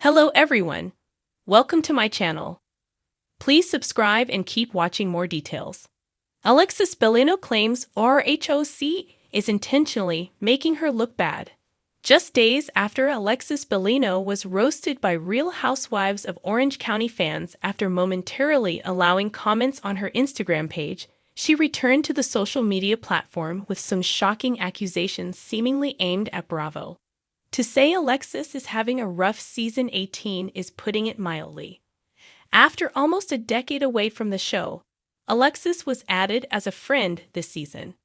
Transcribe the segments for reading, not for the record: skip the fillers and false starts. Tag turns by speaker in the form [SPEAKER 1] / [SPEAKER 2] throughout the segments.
[SPEAKER 1] Hello everyone. Welcome to my channel. Please subscribe and keep watching more details. Alexis Bellino claims RHOC is intentionally making her look bad. Just days after Alexis Bellino was roasted by Real Housewives of Orange County fans after momentarily allowing comments on her Instagram page, she returned to the social media platform with some shocking accusations seemingly aimed at Bravo. To say Alexis is having a rough season 18 is putting it mildly. After almost a decade away from the show, Alexis was added as a friend this season.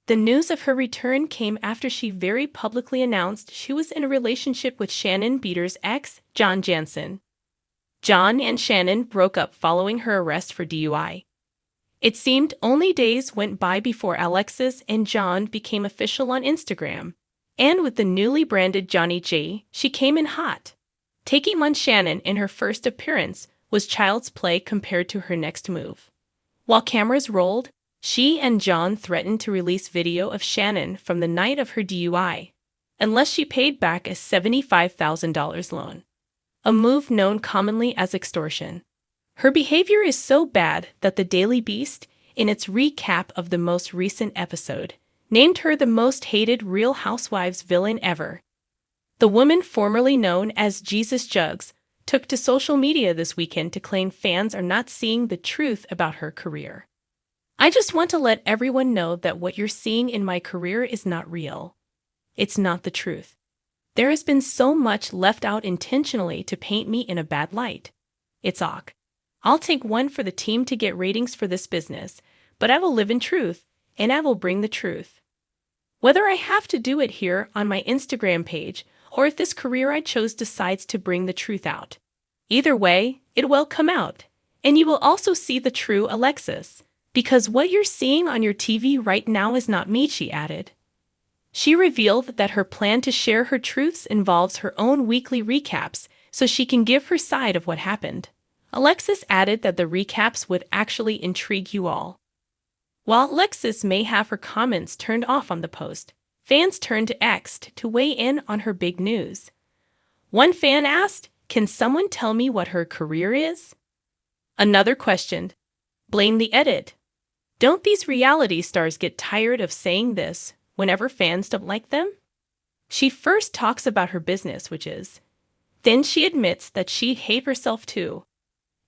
[SPEAKER 1] The news of her return came after she very publicly announced she was in a relationship with Shannon Beater's ex, John Jansen. John and Shannon broke up following her arrest for DUI. It seemed only days went by before Alexis and John became official on Instagram. And with the newly branded Johnny J, she came in hot. Taking on Shannon in her first appearance was child's play compared to her next move. While cameras rolled, she and John threatened to release video of Shannon from the night of her DUI, unless she paid back a $75,000 loan, a move known commonly as extortion. Her behavior is so bad that the Daily Beast, in its recap of the most recent episode, named her the most hated Real Housewives villain ever. The woman formerly known as Jesus Jugs took to social media this weekend to claim fans are not seeing the truth about her career. "I just want to let everyone know that what you're seeing in my career is not real. It's not the truth. There has been so much left out intentionally to paint me in a bad light. It's RHOC. I'll take one for the team to get ratings for this business, but I will live in truth, and I will bring the truth. Whether I have to do it here on my Instagram page or if this career I chose decides to bring the truth out. Either way, it will come out, and you will also see the true Alexis, because what you're seeing on your TV right now is not me," she added. She revealed that her plan to share her truths involves her own weekly recaps so she can give her side of what happened. Alexis added that the recaps would actually intrigue you all. While Alexis may have her comments turned off on the post, fans turned to X to weigh in on her big news. One fan asked, "Can someone tell me what her career is?" Another questioned, "Blame the edit. Don't these reality stars get tired of saying this whenever fans don't like them?" She first talks about her business, which is. Then she admits that she hates herself too,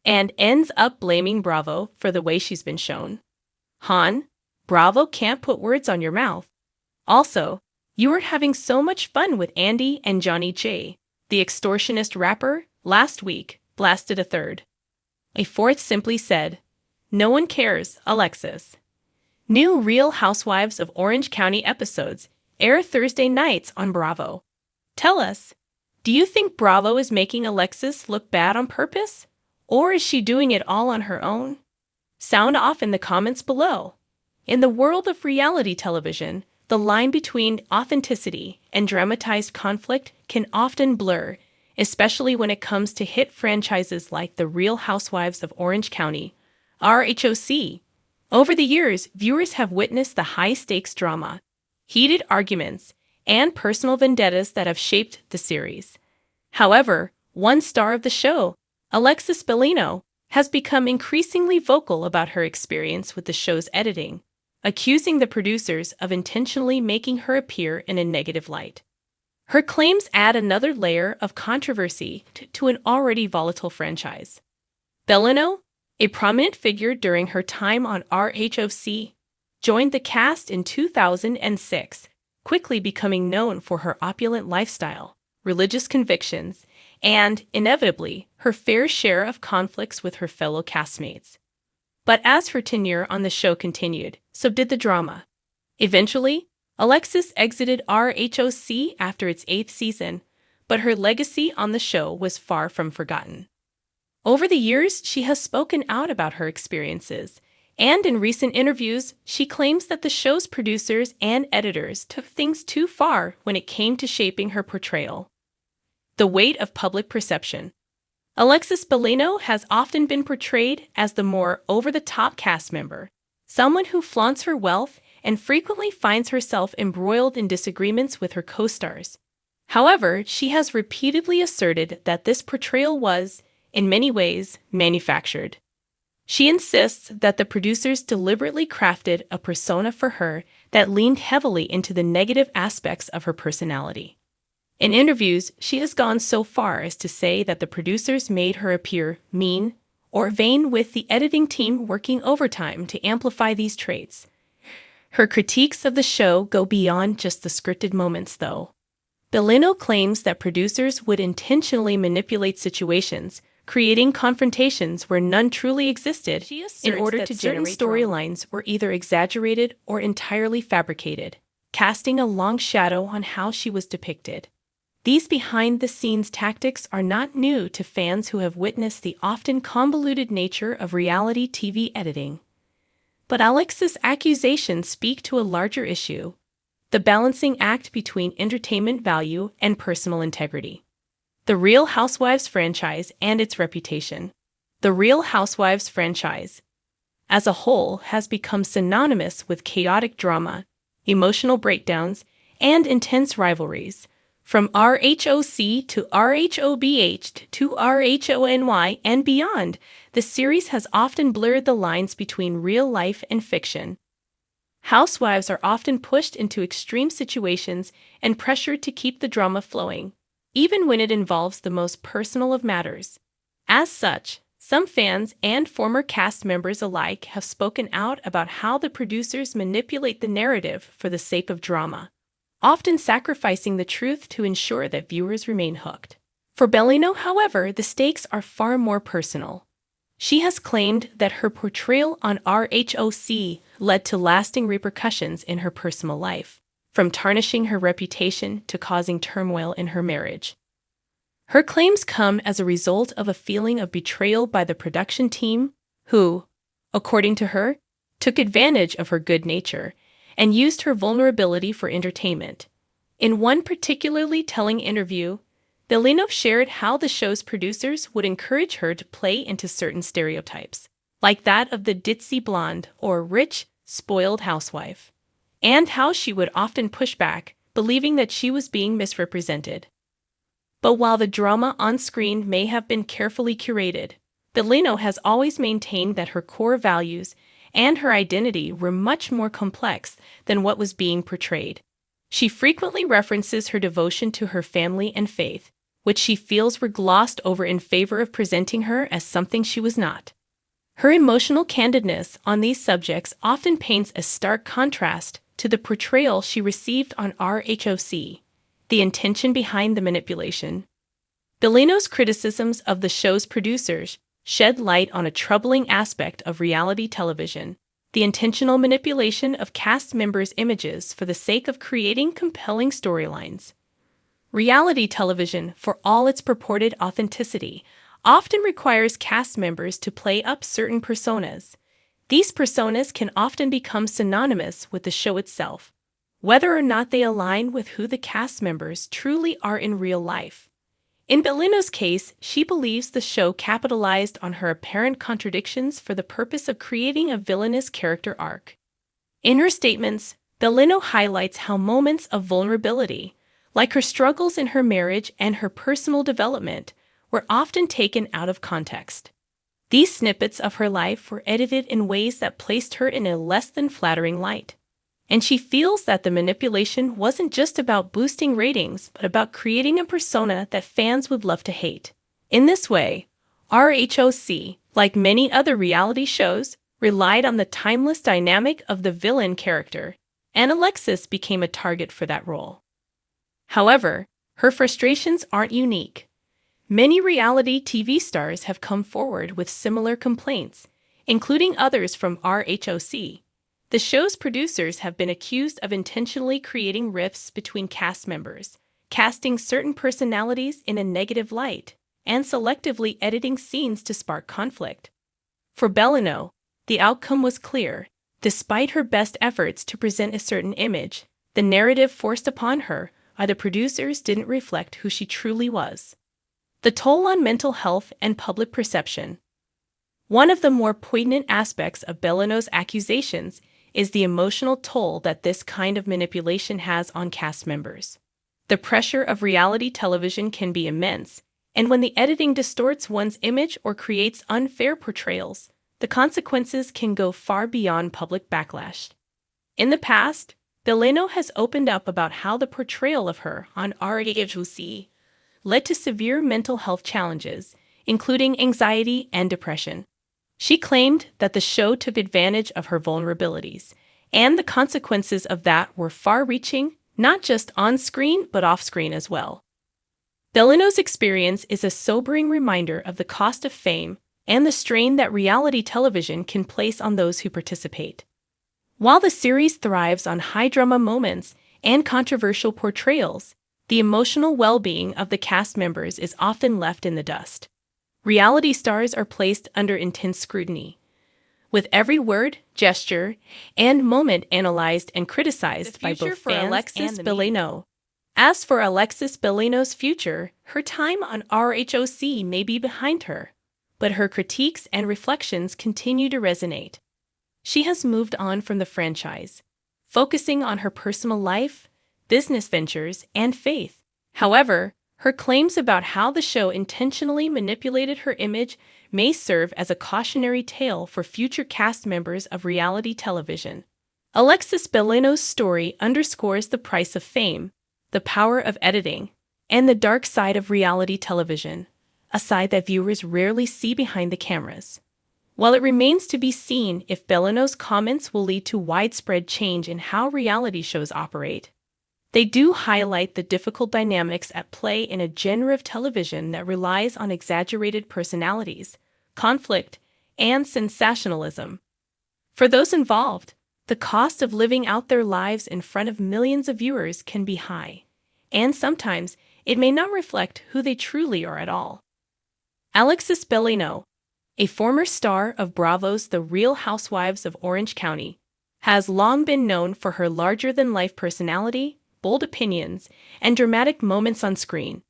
[SPEAKER 1] and ends up blaming Bravo for the way she's been shown. "Han, Bravo can't put words on your mouth. Also, you were having so much fun with Andy and Johnny J, the extortionist rapper, last week," blasted a third. A fourth simply said, "No one cares, Alexis." New Real Housewives of Orange County episodes air Thursday nights on Bravo. Tell us, do you think Bravo is making Alexis look bad on purpose? Or is she doing it all on her own? Sound off in the comments below. In the world of reality television, the line between authenticity and dramatized conflict can often blur, especially when it comes to hit franchises like The Real Housewives of Orange County, RHOC. Over the years, viewers have witnessed the high-stakes drama, heated arguments, and personal vendettas that have shaped the series. However, one star of the show, Alexis Bellino, has become increasingly vocal about her experience with the show's editing, accusing the producers of intentionally making her appear in a negative light. Her claims add another layer of controversy to an already volatile franchise. Bellino, a prominent figure during her time on RHOC, joined the cast in 2006, quickly becoming known for her opulent lifestyle, religious convictions, and, inevitably, her fair share of conflicts with her fellow castmates. But as her tenure on the show continued, so did the drama. Eventually, Alexis exited RHOC after its 8th season, but her legacy on the show was far from forgotten. Over the years, she has spoken out about her experiences, and in recent interviews, she claims that the show's producers and editors took things too far when it came to shaping her portrayal. The weight of public perception. Alexis Bellino has often been portrayed as the more over-the-top cast member, someone who flaunts her wealth and frequently finds herself embroiled in disagreements with her co-stars. However, she has repeatedly asserted that this portrayal was, in many ways, manufactured. She insists that the producers deliberately crafted a persona for her that leaned heavily into the negative aspects of her personality. In interviews, she has gone so far as to say that the producers made her appear mean or vain, with the editing team working overtime to amplify these traits. Her critiques of the show go beyond just the scripted moments, though. Bellino claims that producers would intentionally manipulate situations, creating confrontations where none truly existed, in order to certain storylines were either exaggerated or entirely fabricated, casting a long shadow on how she was depicted. These behind-the-scenes tactics are not new to fans who have witnessed the often convoluted nature of reality TV editing. But Alexis' accusations speak to a larger issue: the balancing act between entertainment value and personal integrity. The Real Housewives franchise and its reputation. The Real Housewives franchise, as a whole, has become synonymous with chaotic drama, emotional breakdowns, and intense rivalries. From RHOC to RHOBH to RHONY and beyond, the series has often blurred the lines between real life and fiction. Housewives are often pushed into extreme situations and pressured to keep the drama flowing, even when it involves the most personal of matters. As such, some fans and former cast members alike have spoken out about how the producers manipulate the narrative for the sake of drama, often sacrificing the truth to ensure that viewers remain hooked. For Bellino, however, the stakes are far more personal. She has claimed that her portrayal on RHOC led to lasting repercussions in her personal life, from tarnishing her reputation to causing turmoil in her marriage. Her claims come as a result of a feeling of betrayal by the production team, who, according to her, took advantage of her good nature and used her vulnerability for entertainment. In one particularly telling interview, Bellino shared how the show's producers would encourage her to play into certain stereotypes, like that of the ditzy blonde or rich, spoiled housewife, and how she would often push back, believing that she was being misrepresented. But while the drama on screen may have been carefully curated, Bellino has always maintained that her core values and her identity were much more complex than what was being portrayed. She frequently references her devotion to her family and faith, which she feels were glossed over in favor of presenting her as something she was not. Her emotional candidness on these subjects often paints a stark contrast to the portrayal she received on RHOC, the intention behind the manipulation. Bellino's criticisms of the show's producers shed light on a troubling aspect of reality television: the intentional manipulation of cast members' images for the sake of creating compelling storylines. Reality television, for all its purported authenticity, often requires cast members to play up certain personas. These personas can often become synonymous with the show itself, whether or not they align with who the cast members truly are in real life. In Bellino's case, she believes the show capitalized on her apparent contradictions for the purpose of creating a villainous character arc. In her statements, Bellino highlights how moments of vulnerability, like her struggles in her marriage and her personal development, were often taken out of context. These snippets of her life were edited in ways that placed her in a less than flattering light. And she feels that the manipulation wasn't just about boosting ratings, but about creating a persona that fans would love to hate. In this way, RHOC, like many other reality shows, relied on the timeless dynamic of the villain character, and Alexis became a target for that role. However, her frustrations aren't unique. Many reality TV stars have come forward with similar complaints, including others from RHOC. The show's producers have been accused of intentionally creating rifts between cast members, casting certain personalities in a negative light, and selectively editing scenes to spark conflict. For Bellino, the outcome was clear. Despite her best efforts to present a certain image, the narrative forced upon her by the producers didn't reflect who she truly was. The toll on mental health and public perception. One of the more poignant aspects of Bellino's accusations is the emotional toll that this kind of manipulation has on cast members. The pressure of reality television can be immense, and when the editing distorts one's image or creates unfair portrayals, the consequences can go far beyond public backlash. In the past, Bellino has opened up about how the portrayal of her on RHOC led to severe mental health challenges, including anxiety and depression. She claimed that the show took advantage of her vulnerabilities, and the consequences of that were far-reaching, not just on-screen but off-screen as well. Bellino's experience is a sobering reminder of the cost of fame and the strain that reality television can place on those who participate. While the series thrives on high-drama moments and controversial portrayals, the emotional well-being of the cast members is often left in the dust. Reality stars are placed under intense scrutiny, with every word, gesture, and moment analyzed and criticized by both fans and Bellino. As for Alexis Bellino's future, her time on RHOC may be behind her, but her critiques and reflections continue to resonate. She has moved on from the franchise, focusing on her personal life, business ventures, and faith. However, her claims about how the show intentionally manipulated her image may serve as a cautionary tale for future cast members of reality television. Alexis Bellino's story underscores the price of fame, the power of editing, and the dark side of reality television, a side that viewers rarely see behind the cameras. While it remains to be seen if Bellino's comments will lead to widespread change in how reality shows operate, they do highlight the difficult dynamics at play in a genre of television that relies on exaggerated personalities, conflict, and sensationalism. For those involved, the cost of living out their lives in front of millions of viewers can be high, and sometimes it may not reflect who they truly are at all. Alexis Bellino, a former star of Bravo's The Real Housewives of Orange County, has long been known for her larger-than-life personality, bold opinions, and dramatic moments on screen.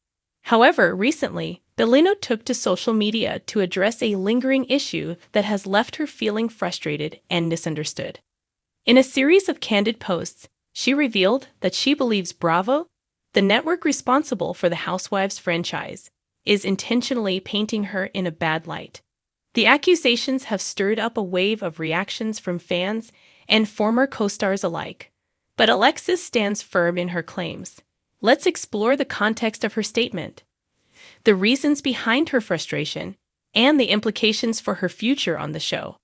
[SPEAKER 1] However, recently, Bellino took to social media to address a lingering issue that has left her feeling frustrated and misunderstood. In a series of candid posts, she revealed that she believes Bravo, the network responsible for the Housewives franchise, is intentionally painting her in a bad light. The accusations have stirred up a wave of reactions from fans and former co-stars alike, but Alexis stands firm in her claims. Let's explore the context of her statement, the reasons behind her frustration, and the implications for her future on the show.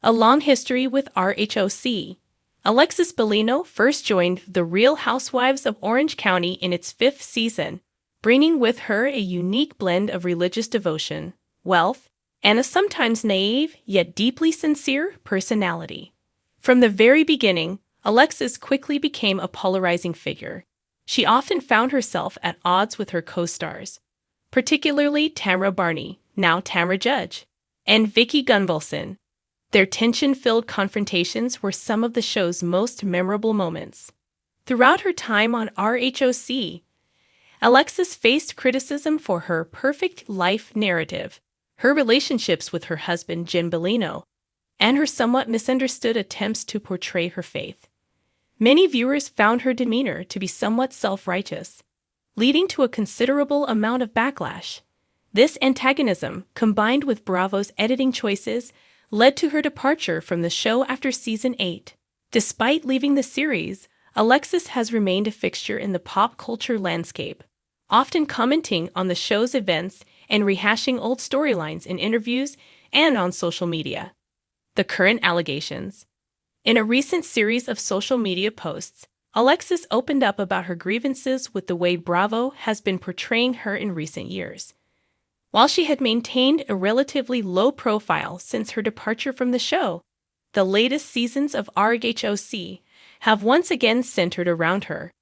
[SPEAKER 1] A long history with RHOC. Alexis Bellino first joined The Real Housewives of Orange County in its 5th season, bringing with her a unique blend of religious devotion, wealth, and a sometimes naive yet deeply sincere personality. From the very beginning, Alexis quickly became a polarizing figure. She often found herself at odds with her co-stars, particularly Tamra Barney, now Tamra Judge, and Vicky Gunvalson. Their tension-filled confrontations were some of the show's most memorable moments. Throughout her time on RHOC, Alexis faced criticism for her perfect life narrative, her relationships with her husband Jim Bellino, and her somewhat misunderstood attempts to portray her faith. Many viewers found her demeanor to be somewhat self-righteous, leading to a considerable amount of backlash. This antagonism, combined with Bravo's editing choices, led to her departure from the show after season 8. Despite leaving the series, Alexis has remained a fixture in the pop culture landscape, often commenting on the show's events and rehashing old storylines in interviews and on social media. The current allegations. In a recent series of social media posts, Alexis opened up about her grievances with the way Bravo has been portraying her in recent years. While she had maintained a relatively low profile since her departure from the show, the latest seasons of RHOC have once again centered around her,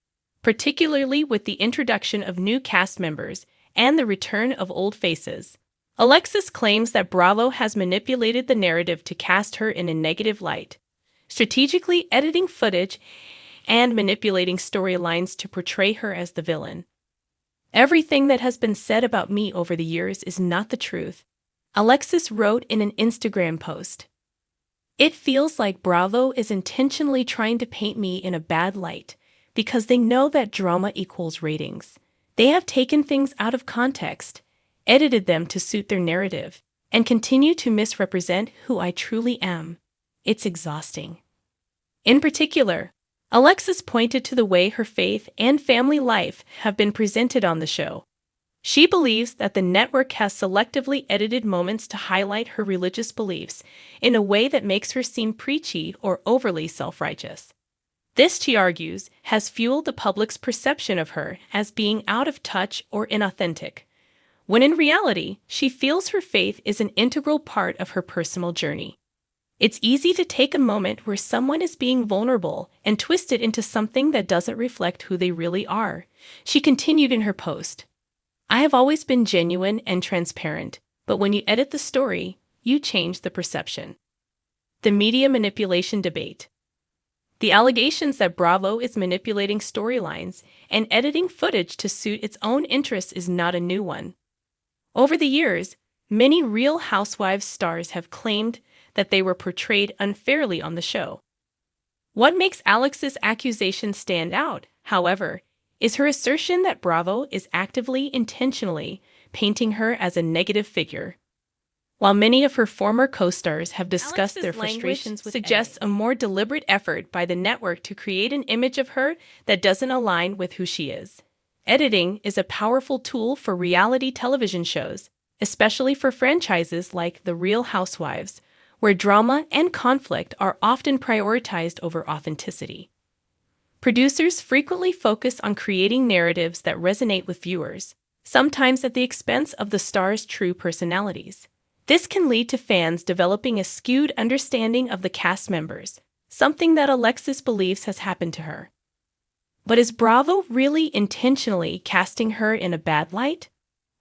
[SPEAKER 1] particularly with the introduction of new cast members and the return of old faces. Alexis claims that Bravo has manipulated the narrative to cast her in a negative light, strategically editing footage and manipulating storylines to portray her as the villain. Everything that has been said about me over the years is not the truth, Alexis wrote in an Instagram post. It feels like Bravo is intentionally trying to paint me in a bad light, because they know that drama equals ratings. They have taken things out of context, edited them to suit their narrative, and continue to misrepresent who I truly am. It's exhausting. In particular, Alexis pointed to the way her faith and family life have been presented on the show. She believes that the network has selectively edited moments to highlight her religious beliefs in a way that makes her seem preachy or overly self-righteous. This, she argues, has fueled the public's perception of her as being out of touch or inauthentic, when in reality, she feels her faith is an integral part of her personal journey. It's easy to take a moment where someone is being vulnerable and twist it into something that doesn't reflect who they really are. She continued in her post, "I have always been genuine and transparent, but when you edit the story, you change the perception." The media manipulation debate. The allegations that Bravo is manipulating storylines and editing footage to suit its own interests is not a new one. Over the years, many Real Housewives stars have claimed that they were portrayed unfairly on the show. What makes Alexis' accusations stand out, however, is her assertion that Bravo is actively, intentionally painting her as a negative figure. While many of her former co-stars have discussed their frustrations with suggests a more deliberate effort by the network to create an image of her that doesn't align with who she is. Editing is a powerful tool for reality television shows, especially for franchises like The Real Housewives, where drama and conflict are often prioritized over authenticity. Producers frequently focus on creating narratives that resonate with viewers, sometimes at the expense of the stars' true personalities. This can lead to fans developing a skewed understanding of the cast members, something that Alexis believes has happened to her. But is Bravo really intentionally casting her in a bad light?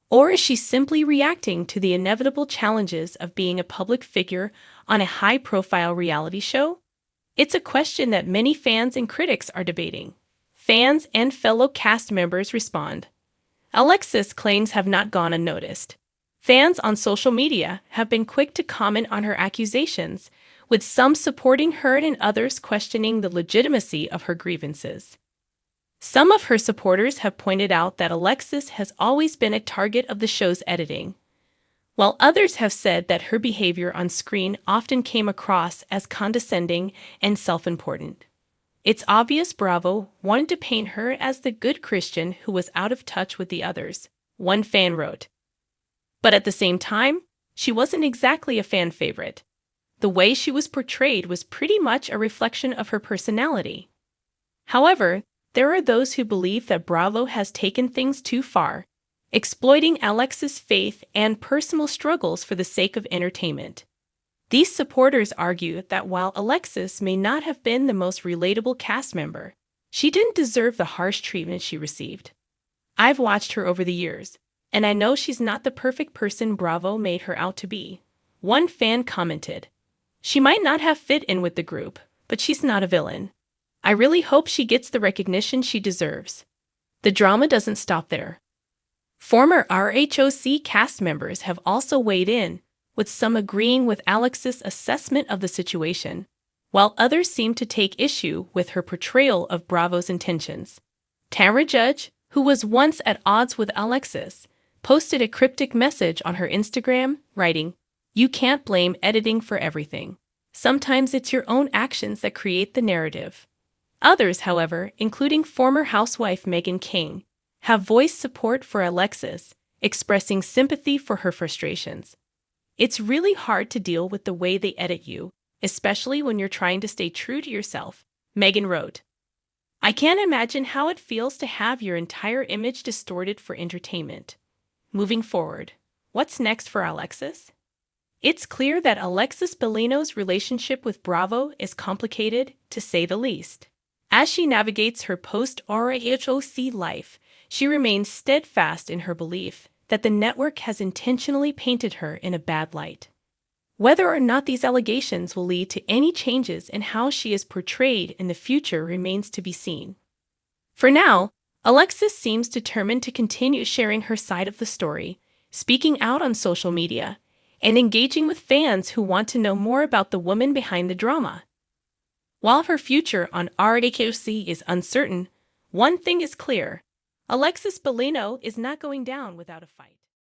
[SPEAKER 1] Or is she simply reacting to the inevitable challenges of being a public figure on a high-profile reality show? It's a question that many fans and critics are debating. Fans and fellow cast members respond. Alexis' claims have not gone unnoticed. Fans on social media have been quick to comment on her accusations, with some supporting her and others questioning the legitimacy of her grievances. Some of her supporters have pointed out that Alexis has always been a target of the show's editing, while others have said that her behavior on screen often came across as condescending and self-important. It's obvious Bravo wanted to paint her as the good Christian who was out of touch with the others, one fan wrote. But at the same time, she wasn't exactly a fan favorite. The way she was portrayed was pretty much a reflection of her personality. However, there are those who believe that Bravo has taken things too far, exploiting Alexis' faith and personal struggles for the sake of entertainment. These supporters argue that while Alexis may not have been the most relatable cast member, she didn't deserve the harsh treatment she received. I've watched her over the years, and I know she's not the perfect person Bravo made her out to be. One fan commented, "She might not have fit in with the group, but she's not a villain. I really hope she gets the recognition she deserves." The drama doesn't stop there. Former RHOC cast members have also weighed in, with some agreeing with Alexis' assessment of the situation, while others seem to take issue with her portrayal of Bravo's intentions. Tamra Judge, who was once at odds with Alexis, posted a cryptic message on her Instagram, writing, "You can't blame editing for everything. Sometimes it's your own actions that create the narrative." Others, however, including former housewife Meghan King, have voiced support for Alexis, expressing sympathy for her frustrations. "It's really hard to deal with the way they edit you, especially when you're trying to stay true to yourself," Meghan wrote. "I can't imagine how it feels to have your entire image distorted for entertainment." Moving forward, what's next for Alexis? It's clear that Alexis Bellino's relationship with Bravo is complicated, to say the least. As she navigates her post-RHOC life, she remains steadfast in her belief that the network has intentionally painted her in a bad light. Whether or not these allegations will lead to any changes in how she is portrayed in the future remains to be seen. For now, Alexis seems determined to continue sharing her side of the story, speaking out on social media, and engaging with fans who want to know more about the woman behind the drama. While her future on RHOC is uncertain, One thing is clear: Alexis Bellino is not going down without a fight.